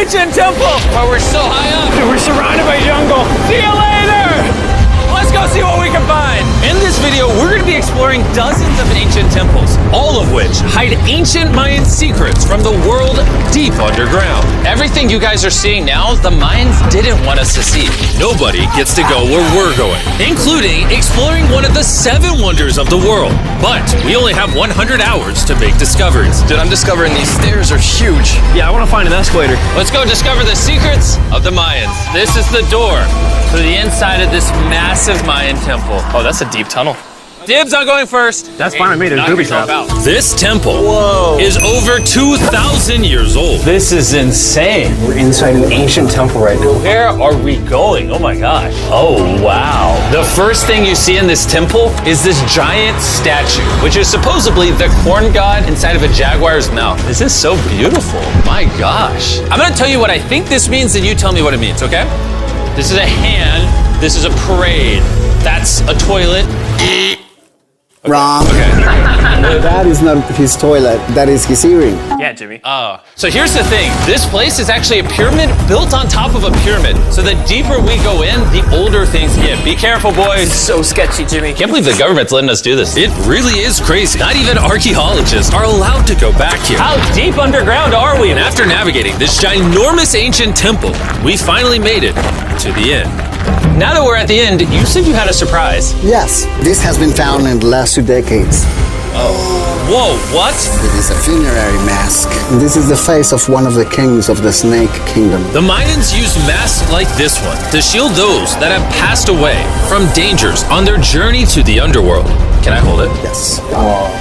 ancient temple! But we're so high up. Dude, we're surrounded by jungle. See you later! Let's go see what we can find. In this video, we're going to be exploring dozens of ancient temples, all of which hide ancient Mayan secrets from the world deep underground. Everything you guys are seeing now, the Mayans didn't want us to see. Nobody gets to go where we're going, including exploring one of the 7 wonders of the world. But we only have 100 hours to make discoveries. Dude, I'm discovering these stairs are huge. Yeah, I want to find an escalator. Let's go discover the secrets of the Mayans. This is the door to the inside of this massive Mayan temple. Oh, that's a deep tunnel. Dibs on going first. That's fine with me, there's booby traps. This temple is over 2,000 years old. This is insane. We're inside an ancient temple right now. Where are we going? Oh my gosh. Oh, wow. The first thing you see in this temple is this giant statue, which is supposedly the corn god inside of a jaguar's mouth. This is so beautiful. My gosh. I'm gonna tell you what I think this means, and you tell me what it means, okay? This is a hand. This is a parade. That's a toilet. Wrong. Okay. That is not his toilet. That is his earring. Yeah, Jimmy. Oh. So here's the thing. This place is actually a pyramid built on top of a pyramid. So the deeper we go in, the older things get. Be careful, boys. So sketchy, Jimmy. Can't believe the government's letting us do this. It really is crazy. Not even archaeologists are allowed to go back here. How deep underground are we? And after navigating this ginormous ancient temple, we finally made it to the end. Now that we're at the end, you said you had a surprise. Yes, this has been found in the last 2 decades. Whoa, what? It is a funerary mask. This is the face of one of the kings of the Snake Kingdom. The Mayans used masks like this one to shield those that have passed away from dangers on their journey to the underworld. Can I hold it? Yes.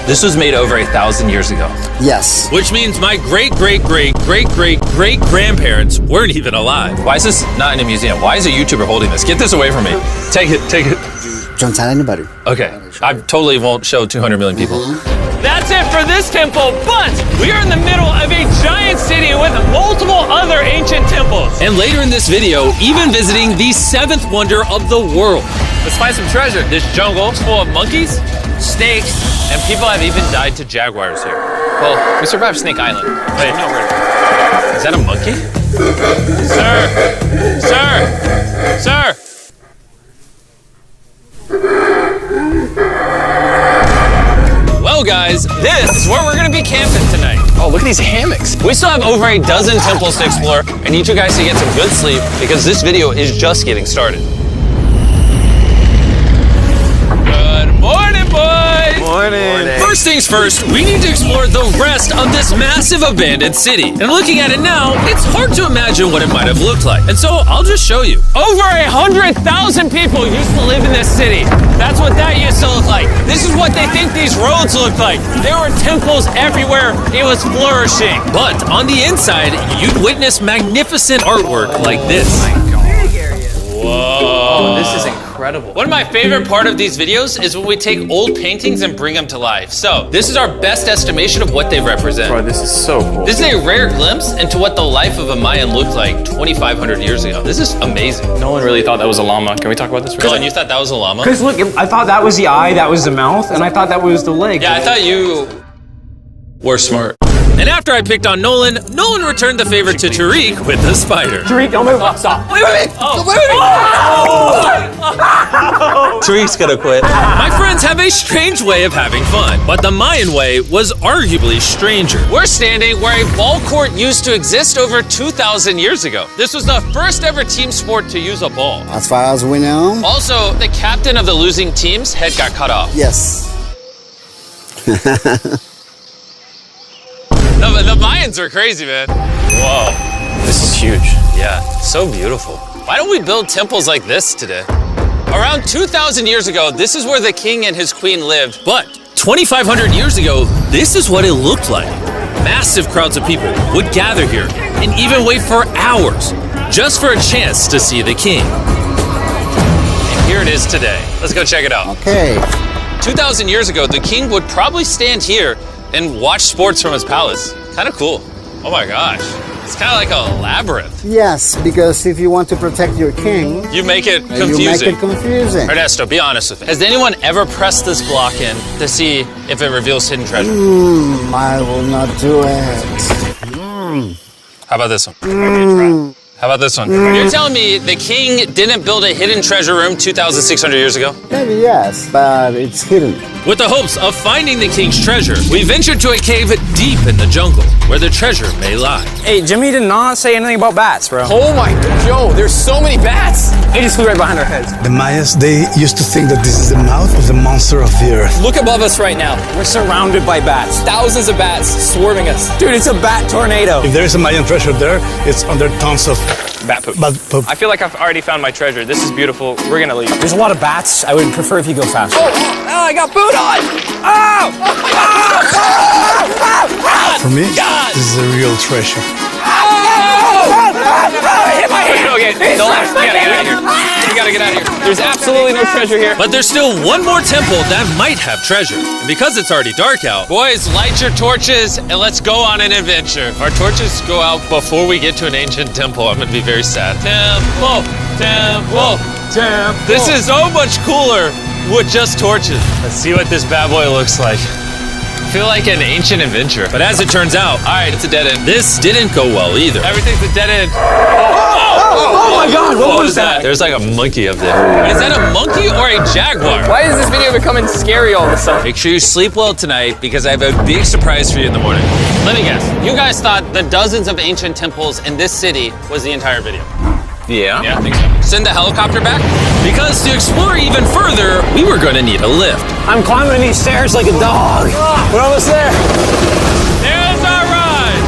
This was made over 1,000 years ago. Yes. Which means my great-great-great-great-great-grandparents weren't even alive. Why is this not in a museum? Why is a YouTuber holding this? Get this away from me. Take it, take it. Don't tell anybody. Okay, I totally won't show 200 million people. That's it for this temple, but we are in the middle of a giant city with multiple other ancient temples. And later in this video, even visiting the 7th wonder of the world. Let's find some treasure. This jungle is full of monkeys, snakes, and people have even died to jaguars here. Well, we survived Snake Island. Wait, no, is that a monkey? Sir! Sir! Sir! Well, guys, this is where we're gonna be camping tonight. Oh, look at these hammocks. We still have over a dozen temples to explore. I need you guys to get some good sleep because this video is just getting started. Good morning, boys! Morning. First things first, we need to explore the rest of this massive abandoned city. And looking at it now, it's hard to imagine what it might have looked like. And so I'll just show you. Over 100,000 people used to live in this city. That's what that used to look like. This is what they think these roads look like. There were temples everywhere. It was flourishing. But on the inside, you'd witness magnificent artwork like this. Whoa. This is incredible. One of my favorite part of these videos is when we take old paintings and bring them to life. So this is our best estimation of what they represent. Bro, this is so cool. This is a rare glimpse into what the life of a Mayan looked like 2,500 years ago. This is amazing. No one really thought that was a llama. Can we talk about this for a Dylan, second? you thought that was a llama? Because look, I thought that was the eye, that was the mouth, and I thought that was the leg. Yeah, I thought you were smart. And after I picked on Nolan returned the favor to Tariq with the spider. Tariq, don't move. Stop. Wait. Tariq's gonna quit. My friends have a strange way of having fun, but the Mayan way was arguably stranger. We're standing where a ball court used to exist over 2,000 years ago. This was the first ever team sport to use a ball. As far as we know. Also, the captain of the losing team's head got cut off. Yes. The Mayans are crazy, man. Whoa. This is huge. Yeah, so beautiful. Why don't we build temples like this today? Around 2,000 years ago, this is where the king and his queen lived. But 2,500 years ago, this is what it looked like. Massive crowds of people would gather here and even wait for hours just for a chance to see the king. And here it is today. Let's go check it out. Okay. 2,000 years ago, the king would probably stand here and watch sports from his palace. Kind of cool. Oh my gosh. It's kind of like a labyrinth. Yes, because if you want to protect your king, You make it confusing. you make it confusing. Ernesto, be honest with me. Has anyone ever pressed this block in to see if it reveals hidden treasure? I will not do it. How about this one? How about this one? You're telling me the king didn't build a hidden treasure room 2,600 years ago? Maybe yes, but it's hidden. With the hopes of finding the king's treasure, we ventured to a cave deep in the jungle where the treasure may lie. Hey, Jimmy did not say anything about bats, bro. Oh my god, yo, there's so many bats. They just flew right behind our heads. The Mayas, they used to think that this is the mouth of the monster of the earth. Look above us right now. We're surrounded by bats. Thousands of bats swarming us. Dude, it's a bat tornado. If there is a Mayan treasure there, it's under tons of Bat poop. bat poop. I feel like I've already found my treasure. This is beautiful. We're gonna leave. There's a lot of bats. I would prefer if you go faster. Oh, I got food on! Oh! For me, this is a real treasure. Hit my hand! Okay, don't laugh. We gotta get out of here. We gotta get out of here. There's absolutely no treasure here. But there's still one more temple that might have treasure. And because it's already dark out, boys, light your torches and let's go on an adventure. If our torches go out before we get to an ancient temple, I'm gonna be very sad. Temple, temple, temple. This is so much cooler with just torches. Let's see what this bad boy looks like. I feel like an ancient adventure. But as it turns out, all right, it's a dead end. This didn't go well either. Everything's a dead end. Oh my god, what was that? There's like a monkey up there. Is that a monkey or a jaguar? Why is this video becoming scary all of a sudden? Make sure you sleep well tonight because I have a big surprise for you in the morning. Let me guess. You guys thought the dozens of ancient temples in this city was the entire video. Yeah. Yeah, I think so. Send the helicopter back? Because to explore even further, we were going to need a lift. I'm climbing these stairs like a dog. We're almost there. There's our ride.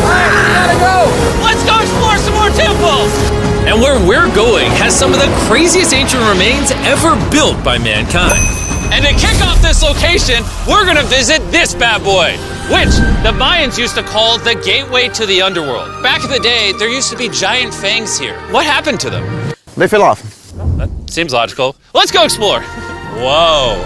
We gotta go! Let's go explore some more temples. And where we're going has some of the craziest ancient remains ever built by mankind. And to kick off this location, we're gonna visit this bad boy, which the Mayans used to call the gateway to the underworld. Back in the day, there used to be giant fangs here. What happened to them? They fell off. That seems logical. Let's go explore. Whoa,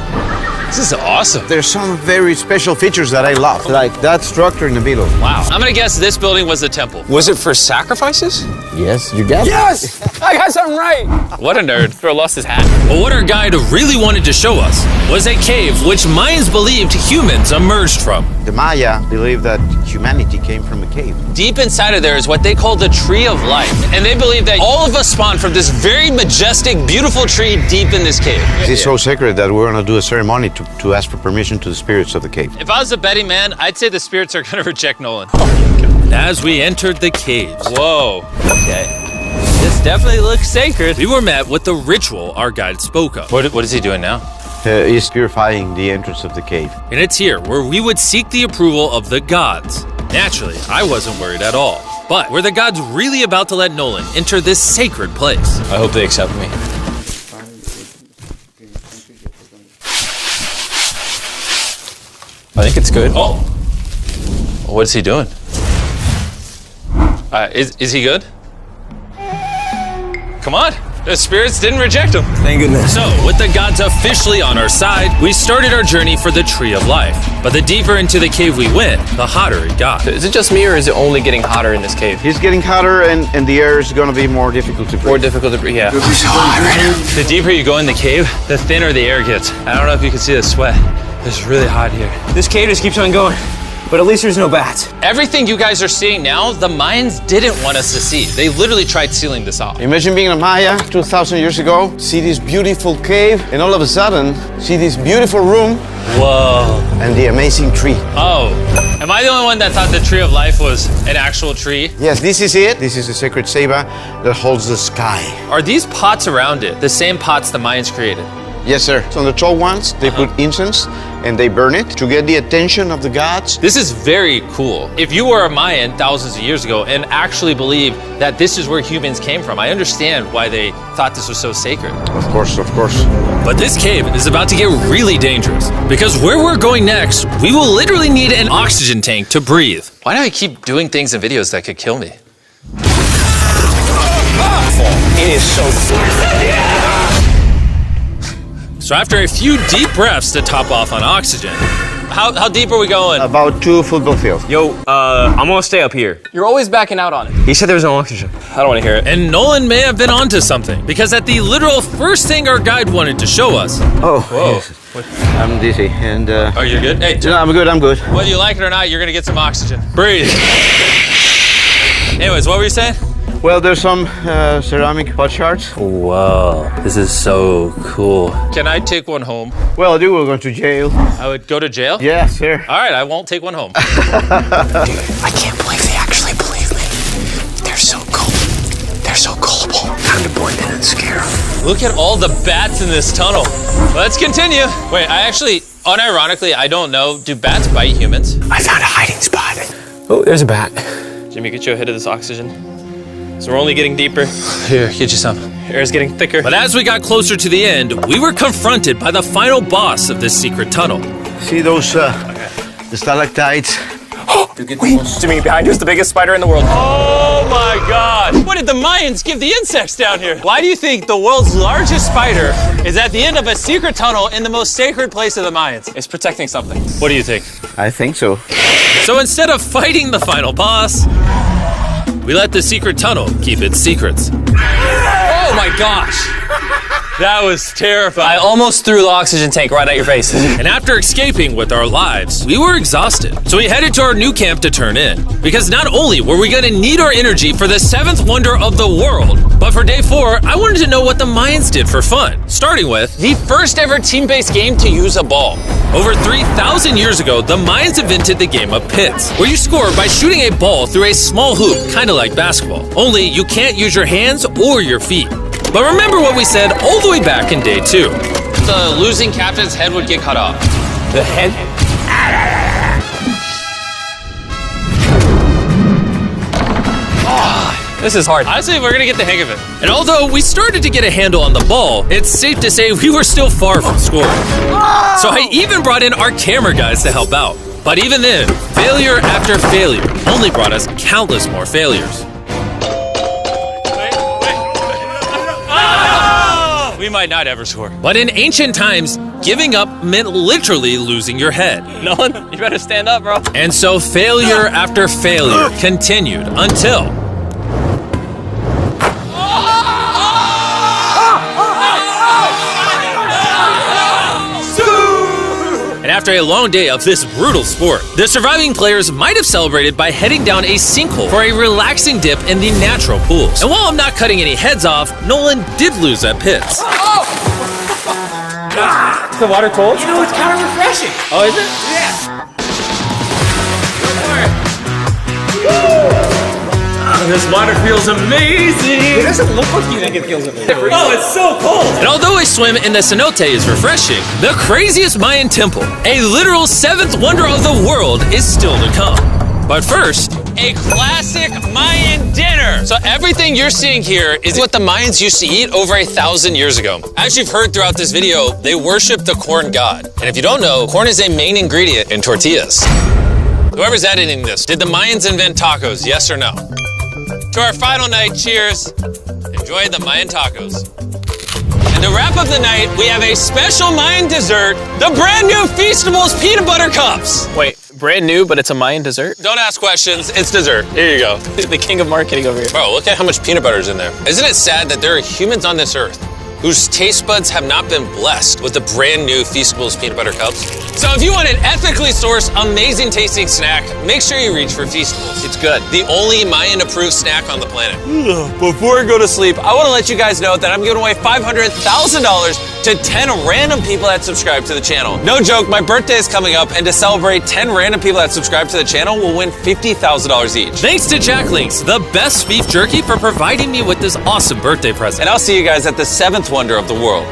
this is awesome. There's some very special features that I love, like that structure in the middle. Wow. I'm gonna guess this building was the temple. Was it for sacrifices? Yes, you get it. Yes! I got something right. What a nerd. Throw lost his hat. But what our guide really wanted to show us was a cave which Mayans believed humans emerged from. The Maya believe that humanity came from a cave. Deep inside of there is what they call the Tree of Life. And they believe that all of us spawned from this very majestic, beautiful tree deep in this cave. It's so sacred that we're gonna do a ceremony to ask for permission to the spirits of the cave. If I was a betting man, I'd say the spirits are gonna reject Nolan. And as we entered the caves, whoa, okay. This definitely looks sacred. We were met with the ritual our guide spoke of. What is he doing now? He's purifying the entrance of the cave. And it's here where we would seek the approval of the gods. Naturally, I wasn't worried at all. But were the gods really about to let Nolan enter this sacred place? I hope they accept me. I think it's good. Oh, what is he doing? Is he good? Come on. The spirits didn't reject him. Thank goodness. So, with the gods officially on our side, we started our journey for the Tree of Life. But the deeper into the cave we went, the hotter it got. Is it just me or is it only getting hotter in this cave? It's getting hotter and the air is gonna be more difficult to breathe. More difficult to breathe, yeah. The deeper you go in the cave, the thinner the air gets. I don't know if you can see the sweat. It's really hot here. This cave just keeps on going. But at least there's no bats. Everything you guys are seeing now, the Mayans didn't want us to see. They literally tried sealing this off. Imagine being a Maya 2,000 years ago, see this beautiful cave, and all of a sudden, see this beautiful room Whoa. and the amazing tree. Oh, am I the only one that thought the Tree of Life was an actual tree? Yes, this is it. This is the sacred ceiba that holds the sky. Are these pots around it the same pots the Mayans created? Yes, sir. So on the tall ones, they put incense and they burn it to get the attention of the gods. This is very cool. If you were a Mayan thousands of years ago and actually believed that this is where humans came from, I understand why they thought this was so sacred. Of course, of course. But this cave is about to get really dangerous because where we're going next, we will literally need an oxygen tank to breathe. Why do I keep doing things in videos that could kill me? It is so cool. So after a few deep breaths to top off on oxygen, how deep are we going? About 2 football fields. Yo, I'm gonna stay up here. You're always backing out on it. He said there was no oxygen. I don't want to hear it. And Nolan may have been onto something because at the literal first thing our guide wanted to show us. Oh, Whoa. yes. I'm dizzy and... Are you good? Hey, no, I'm good, I'm good. whether you like it or not, you're gonna get some oxygen. Breathe. Anyways, what were you saying? Well, there's some ceramic pot shards. Whoa, this is so cool. Can I take one home? Well, you will go to jail. I would go to jail? Yeah, sir. All right, I won't take one home. I can't believe they actually believe me. They're so cool. They're so gullible. Time to blend in and scare them. Look at all the bats in this tunnel. Let's continue. Wait, I actually, unironically, I don't know. Do bats bite humans? I found a hiding spot. Oh, there's a bat. Jimmy, get you a hit of this oxygen. So we're only getting deeper. Here, get you some. Air's getting thicker. But as we got closer to the end, we were confronted by the final boss of this secret tunnel. See those the stalactites? Jimmy, behind you is the biggest spider in the world. Oh my God! What did the Mayans give the insects down here? Why do you think the world's largest spider is at the end of a secret tunnel in the most sacred place of the Mayans? It's protecting something. What do you think? I think so. So instead of fighting the final boss, we let the secret tunnel keep its secrets. Oh my gosh! That was terrifying. I almost threw the oxygen tank right at your face. And after escaping with our lives, we were exhausted. So we headed to our new camp to turn in. Because not only were we gonna need our energy for the 7th wonder of the world, but for day 4, I wanted to know what the Mayans did for fun. Starting with the first ever team-based game to use a ball. Over 3,000 years ago, the Mayans invented the game of pits, where you score by shooting a ball through a small hoop, kind of like basketball. Only you can't use your hands or your feet. But remember what we said all the way back in day 2. The losing captain's head would get cut off. The head? This is hard. Honestly, we're gonna get the hang of it. And although we started to get a handle on the ball, it's safe to say we were still far from scoring. So I even brought in our camera guys to help out. But even then, failure after failure only brought us countless more failures. We might not ever score. But in ancient times, giving up meant literally losing your head. Nolan, you better stand up, bro. And so failure after failure continued until... And after a long day of this brutal sport, the surviving players might have celebrated by heading down a sinkhole for a relaxing dip in the natural pools. And while I'm not cutting any heads off, Nolan did lose at pits. Is the water cold? You know, it's kind of refreshing. Oh, is it? This water feels amazing. It doesn't look like you think it feels amazing. Oh, it's so cold. And although a swim in the cenote is refreshing, the craziest Mayan temple, a literal 7th wonder of the world, is still to come. But first, a classic Mayan dinner. So everything you're seeing here is what the Mayans used to eat over 1,000 years ago. As you've heard throughout this video, they worship the corn god. And if you don't know, corn is a main ingredient in tortillas. Whoever's editing this, did the Mayans invent tacos, yes or no? To our final night, cheers. Enjoy the Mayan tacos. And to wrap up the night, we have a special Mayan dessert, the brand new Feastables peanut butter cups. Wait, brand new, but it's a Mayan dessert? Don't ask questions, it's dessert. Here you go. The king of marketing over here. Bro, look at how much peanut butter is in there. Isn't it sad that there are humans on this earth whose taste buds have not been blessed with the brand new Feastables peanut butter cups? So if you want an ethically sourced, amazing tasting snack, make sure you reach for Feastables. It's good. The only Mayan approved snack on the planet. Before I go to sleep, I want to let you guys know that I'm giving away $500,000 to 10 random people that subscribe to the channel. No joke, my birthday is coming up, and to celebrate, 10 random people that subscribe to the channel will win $50,000 each. Thanks to Jack Links, the best beef jerky, for providing me with this awesome birthday present. And I'll see you guys at the 7th wonder of the world.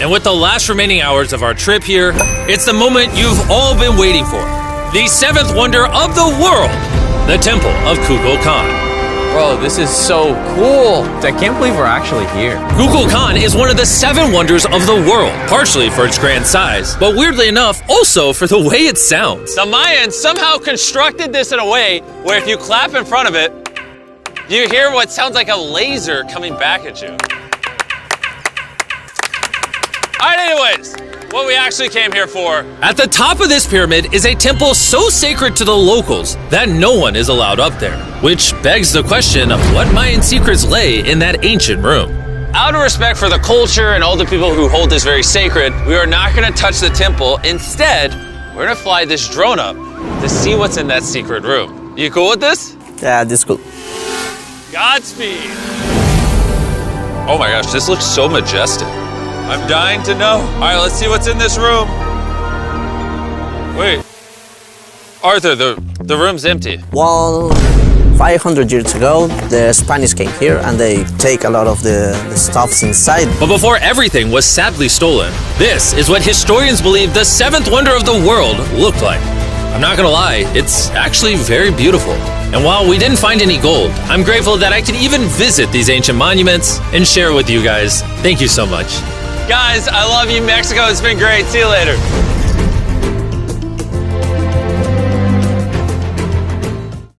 And with the last remaining hours of our trip here, it's the moment you've all been waiting for. The 7th wonder of the world, the Temple of Kukulkan. Bro, this is so cool. I can't believe we're actually here. Kukulkan is one of the 7 wonders of the world, partially for its grand size, but weirdly enough, also for the way it sounds. The Mayans somehow constructed this in a way where if you clap in front of it, you hear what sounds like a laser coming back at you. All right, anyways, what we actually came here for. At the top of this pyramid is a temple so sacred to the locals that no one is allowed up there, which begs the question of what Mayan secrets lay in that ancient room. Out of respect for the culture and all the people who hold this very sacred, we are not gonna touch the temple. Instead, we're gonna fly this drone up to see what's in that secret room. You cool with this? Yeah, this cool. Godspeed. Oh my gosh, this looks so majestic. I'm dying to know. All right, let's see what's in this room. Wait. Arthur, the room's empty. Well, 500 years ago, the Spanish came here and they take a lot of the stuffs inside. But before everything was sadly stolen, this is what historians believe the seventh wonder of the world looked like. I'm not gonna lie, it's actually very beautiful. And while we didn't find any gold, I'm grateful that I could even visit these ancient monuments and share with you guys. Thank you so much. Guys, I love you, Mexico. It's been great. See you later.